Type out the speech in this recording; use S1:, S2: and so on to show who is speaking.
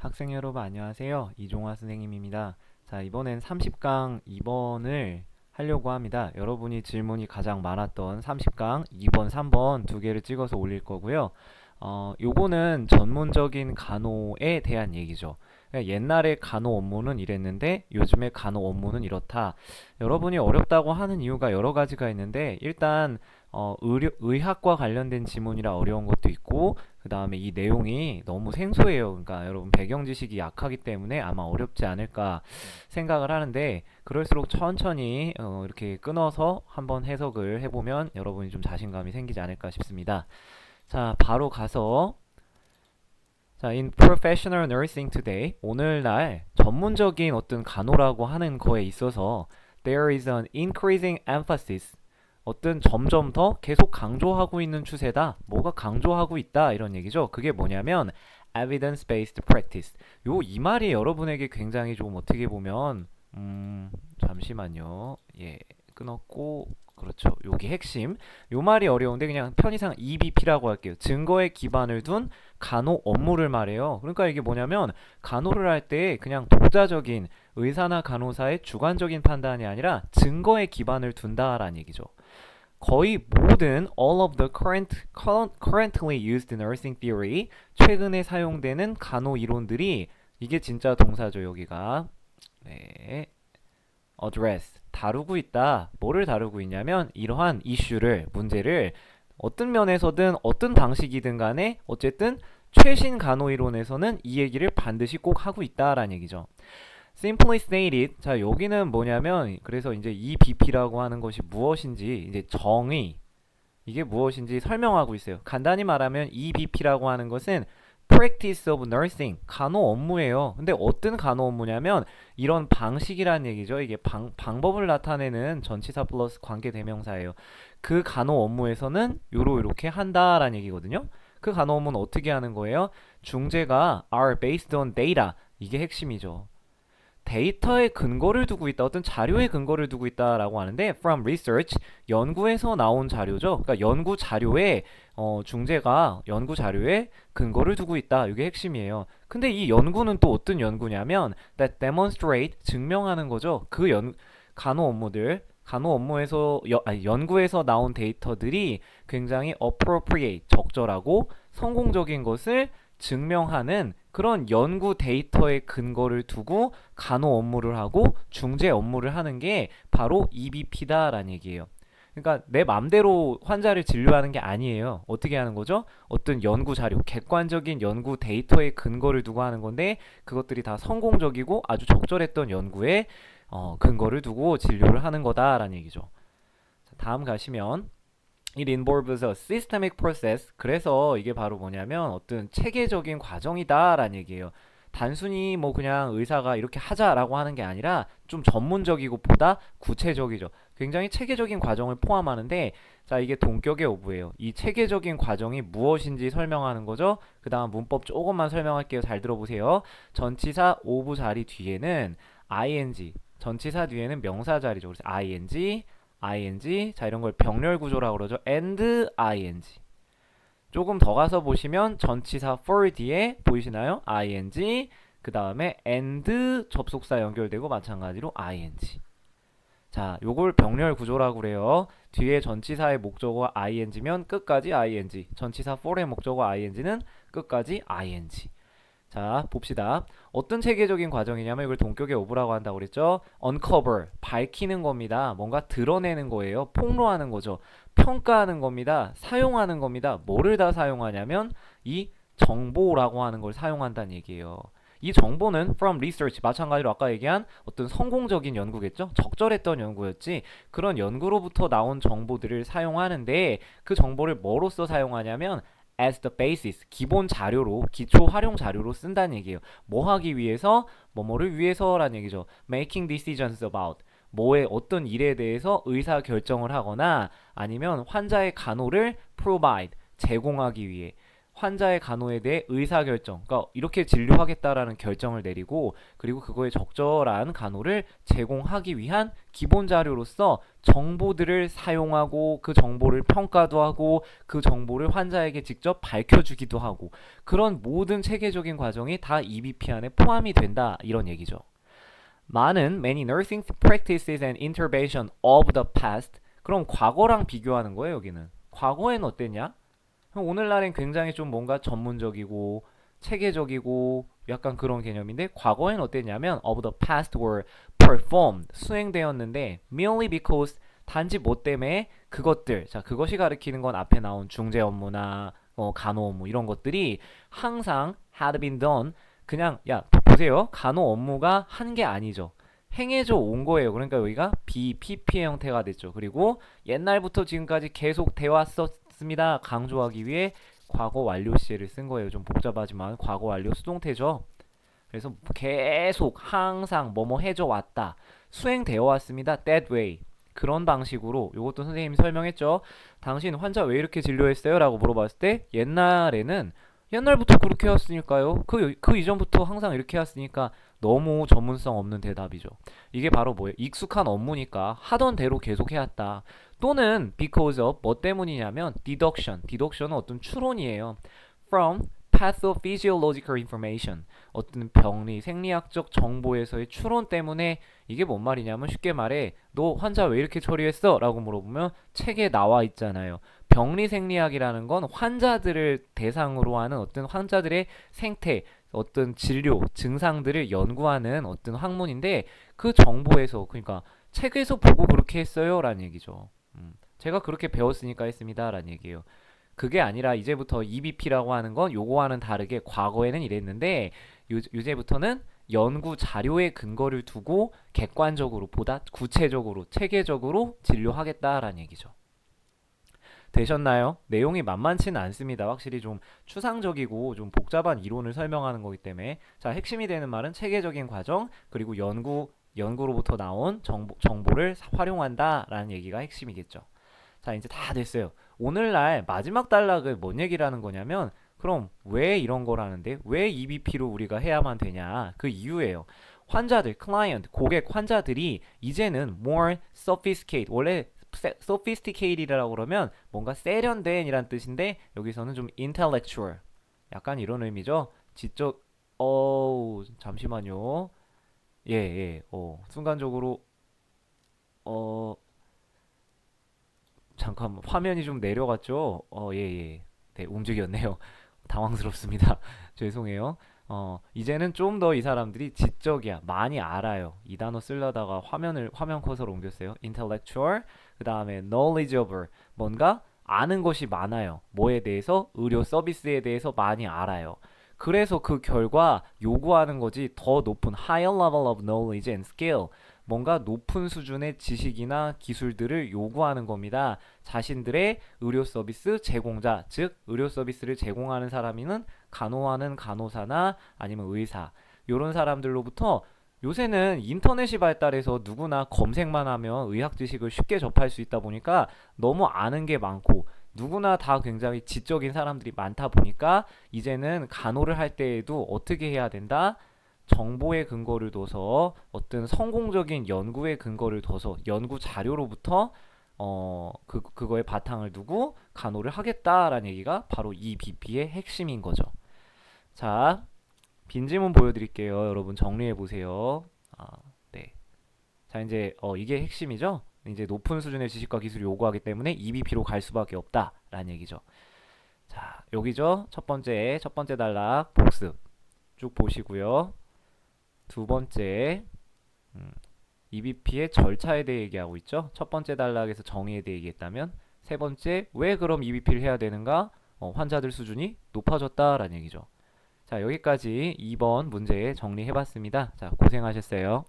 S1: 학생 여러분 안녕하세요. 이종화 선생님입니다. 자, 이번엔 30강 2번을 하려고 합니다. 여러분이 질문이 가장 많았던 30강 2번, 3번 두 개를 찍어서 올릴 거고요. 요거는 전문적인 간호에 대한 얘기죠. 그러니까 옛날에 간호 업무는 이랬는데 요즘에 간호 업무는 이렇다. 여러분이 어렵다고 하는 이유가 여러 가지가 있는데 일단 의학과 관련된 지문이라 어려운 것도 있고 그 다음에 이 내용이 너무 생소해요. 그러니까 여러분 배경 지식이 약하기 때문에 아마 어렵지 않을까 생각을 하는데 그럴수록 천천히 이렇게 끊어서 한번 해석을 해보면 여러분이 좀 자신감이 생기지 않을까 싶습니다. 자, 바로 가서 자, in professional nursing today, 오늘날 전문적인 어떤 간호라고 하는 거에 있어서 there is an increasing emphasis, 어떤 점점 더 계속 강조하고 있는 추세다. 뭐가 강조하고 있다 이런 얘기죠. 그게 뭐냐면 evidence-based practice. 이 말이 여러분에게 굉장히 좀 어떻게 보면 잠시만요. 예, 끊었고 그렇죠. 요게 핵심. 요 말이 어려운데 그냥 편의상 EBP라고 할게요. 증거에 기반을 둔 간호 업무를 말해요. 그러니까 이게 뭐냐면 간호를 할 때 그냥 독자적인 의사나 간호사의 주관적인 판단이 아니라 증거에 기반을 둔다라는 얘기죠. 거의 모든 all of the currently used nursing theory, 최근에 사용되는 간호 이론들이 이게 진짜 동사죠. 여기가 네, address, 다루고 있다. 뭐를 다루고 있냐면 이러한 이슈를, 문제를 어떤 면에서든 어떤 방식이든 간에 어쨌든 최신 간호 이론에서는 이 얘기를 반드시 꼭 하고 있다라는 얘기죠. Simply stated, 자 여기는 뭐냐면 그래서 이제 EBP라고 하는 것이 무엇인지 이제 정의, 이게 무엇인지 설명하고 있어요. 간단히 말하면 EBP라고 하는 것은 Practice of Nursing, 간호 업무예요. 근데 어떤 간호 업무냐면 이런 방식이라는 얘기죠. 이게 방법을 나타내는 전치사 플러스 관계 대명사예요. 그 간호 업무에서는 요렇게 한다라는 얘기거든요. 그 간호 업무는 어떻게 하는 거예요? 중재가 are based on data, 이게 핵심이죠. 데이터에 근거를 두고 있다, 어떤 자료에 근거를 두고 있다라고 하는데 from research, 연구에서 나온 자료죠. 그러니까 연구 자료에 중재가 연구 자료에 근거를 두고 있다. 이게 핵심이에요. 근데 이 연구는 또 어떤 연구냐면 that demonstrate, 증명하는 거죠. 간호 업무들, 간호 업무에서 연구에서 나온 데이터들이 굉장히 appropriate, 적절하고 성공적인 것을 증명하는 그런 연구 데이터의 근거를 두고 간호 업무를 하고 중재 업무를 하는 게 바로 EBP다라는 얘기예요. 그러니까 내 맘대로 환자를 진료하는 게 아니에요. 어떻게 하는 거죠? 어떤 연구 자료, 객관적인 연구 데이터의 근거를 두고 하는 건데 그것들이 다 성공적이고 아주 적절했던 연구에 근거를 두고 진료를 하는 거다라는 얘기죠. 자, 다음 가시면 It involves a systemic process. 그래서 이게 바로 뭐냐면 어떤 체계적인 과정이다라는 얘기예요. 단순히 뭐 그냥 의사가 이렇게 하자라고 하는 게 아니라 좀 전문적이고 보다 구체적이죠. 굉장히 체계적인 과정을 포함하는데 자, 이게 동격의 오브예요. 이 체계적인 과정이 무엇인지 설명하는 거죠. 그 다음 문법 조금만 설명할게요. 잘 들어보세요. 전치사 오브 자리 뒤에는 ing, 전치사 뒤에는 명사 자리죠. 그래서 ing, 자 이런 걸 병렬 구조라고 그러죠. and ing. 조금 더 가서 보시면 전치사 for 뒤에 보이시나요? ing, 그 다음에 and 접속사 연결되고 마찬가지로 ing. 자, 요걸 병렬 구조라고 그래요. 뒤에 전치사의 목적어 ing면 끝까지 ing, 전치사 for의 목적어 ing는 끝까지 ing. 자, 봅시다. 어떤 체계적인 과정이냐면 이걸 동격의 오브라고 한다고 그랬죠. uncover, 밝히는 겁니다. 뭔가 드러내는 거예요. 폭로하는 거죠. 평가하는 겁니다. 사용하는 겁니다. 뭐를 다 사용하냐면 이 정보라고 하는 걸 사용한다는 얘기예요. 이 정보는 from research, 마찬가지로 아까 얘기한 어떤 성공적인 연구겠죠. 적절했던 연구였지. 그런 연구로부터 나온 정보들을 사용하는데 그 정보를 뭐로써 사용하냐면 as the basis, 기본 자료로, 기초 활용 자료로 쓴다는 얘기예요. 뭐 하기 위해서? 뭐뭐를 위해서라는 얘기죠. making decisions about, 뭐의 어떤 일에 대해서 의사 결정을 하거나 아니면 환자의 간호를 provide, 제공하기 위해, 환자의 간호에 대해 의사결정, 그러니까 이렇게 진료하겠다라는 결정을 내리고 그리고 그거에 적절한 간호를 제공하기 위한 기본 자료로서 정보들을 사용하고 그 정보를 평가도 하고 그 정보를 환자에게 직접 밝혀주기도 하고 그런 모든 체계적인 과정이 다 EBP 안에 포함이 된다 이런 얘기죠. 많은 many nursing practices and intervention of the past. 그럼 과거랑 비교하는 거예요, 여기는. 과거엔 어땠냐? 오늘날엔 굉장히 좀 뭔가 전문적이고 체계적이고 약간 그런 개념인데 과거엔 어땠냐면 of the past were performed 수행되었는데 merely because 단지 뭐 때문에 그것들 자 그것이 가리키는 건 앞에 나온 중재 업무나 간호 업무 이런 것들이 항상 had been done 그냥 야 보세요 간호 업무가 한 게 아니죠 행해져 온 거예요. 그러니까 여기가 BPP의 형태가 됐죠. 그리고 옛날부터 지금까지 계속 돼 왔었습니다. 강조하기 위해 과거 완료 시제를 쓴 거예요. 좀 복잡하지만 과거 완료 수동태죠. 그래서 계속 항상 뭐뭐 해줘 왔다. 수행되어 왔습니다. That way. 그런 방식으로 이것도 선생님이 설명했죠. 당신 환자 왜 이렇게 진료했어요? 라고 물어봤을 때 옛날에는 옛날부터 그렇게 해왔으니까요. 그 이전부터 항상 이렇게 해왔으니까 너무 전문성 없는 대답이죠. 이게 바로 뭐예요? 익숙한 업무니까 하던 대로 계속 해왔다. 또는 because of 뭐 때문이냐면 deduction. deduction은 어떤 추론이에요. from pathophysiological information. 어떤 병리, 생리학적 정보에서의 추론 때문에 이게 뭔 말이냐면 쉽게 말해 너 환자 왜 이렇게 처리했어? 라고 물어보면 책에 나와 있잖아요. 병리 생리학이라는 건 환자들을 대상으로 하는 어떤 환자들의 생태, 어떤 진료, 증상들을 연구하는 어떤 학문인데 그 정보에서 그러니까 책에서 보고 그렇게 했어요 라는 얘기죠. 제가 그렇게 배웠으니까 했습니다 라는 얘기예요. 그게 아니라 이제부터 EBP라고 하는 건 요거와는 다르게 과거에는 이랬는데 이제부터는 연구 자료의 근거를 두고 객관적으로 보다 구체적으로 체계적으로 진료하겠다라는 얘기죠. 되셨나요? 내용이 만만치는 않습니다. 확실히 좀 추상적이고 좀 복잡한 이론을 설명하는 거기 때문에 자 핵심이 되는 말은 체계적인 과정 그리고 연구로부터 나온 정보를 활용한다라는 얘기가 핵심이겠죠. 자 이제 다 됐어요. 오늘날 마지막 단락은 뭔 얘기를 하는 거냐면 그럼 왜 이런 걸 하는데 왜 EBP로 우리가 해야만 되냐 그 이유예요. 환자들, client, 고객, 환자들이 이제는 more sophisticated 원래 sophisticated이라고 그러면 뭔가 세련된 이란 뜻인데 여기서는 좀 intellectual 약간 이런 의미죠. 지적 잠시만요. 순간적으로 잠깐 화면이 좀 내려갔죠? 네, 움직였네요. 당황스럽습니다. 죄송해요. 이제는 좀 더 이 사람들이 지적이야. 많이 알아요. 이 단어 쓰려다가 화면 커서로 옮겼어요. intellectual, 그 다음에 knowledgeable, 뭔가 아는 것이 많아요. 뭐에 대해서? 의료 서비스에 대해서 많이 알아요. 그래서 그 결과 요구하는 거지 더 높은 higher level of knowledge and skill 뭔가 높은 수준의 지식이나 기술들을 요구하는 겁니다. 자신들의 의료 서비스 제공자, 즉 의료 서비스를 제공하는 사람이는 간호하는 간호사나 아니면 의사 이런 사람들로부터 요새는 인터넷이 발달해서 누구나 검색만 하면 의학 지식을 쉽게 접할 수 있다 보니까 너무 아는 게 많고 누구나 다 굉장히 지적인 사람들이 많다 보니까 이제는 간호를 할 때에도 어떻게 해야 된다? 정보의 근거를 둬서 어떤 성공적인 연구의 근거를 둬서 연구 자료로부터 그거에 바탕을 두고 간호를 하겠다라는 얘기가 바로 이 BP의 핵심인 거죠. 자, 빈지문 보여드릴게요. 여러분 정리해 보세요. 네. 자, 이제 이게 핵심이죠. 이제 높은 수준의 지식과 기술을 요구하기 때문에 EBP로 갈 수밖에 없다라는 얘기죠. 자, 여기죠. 첫 번째 단락 복습 쭉 보시고요. 두 번째 EBP의 절차에 대해 얘기하고 있죠. 첫 번째 단락에서 정의에 대해 얘기했다면 세 번째 왜 그럼 EBP를 해야 되는가? 환자들 수준이 높아졌다라는 얘기죠. 자 여기까지 2번 문제 정리해봤습니다. 자 고생하셨어요.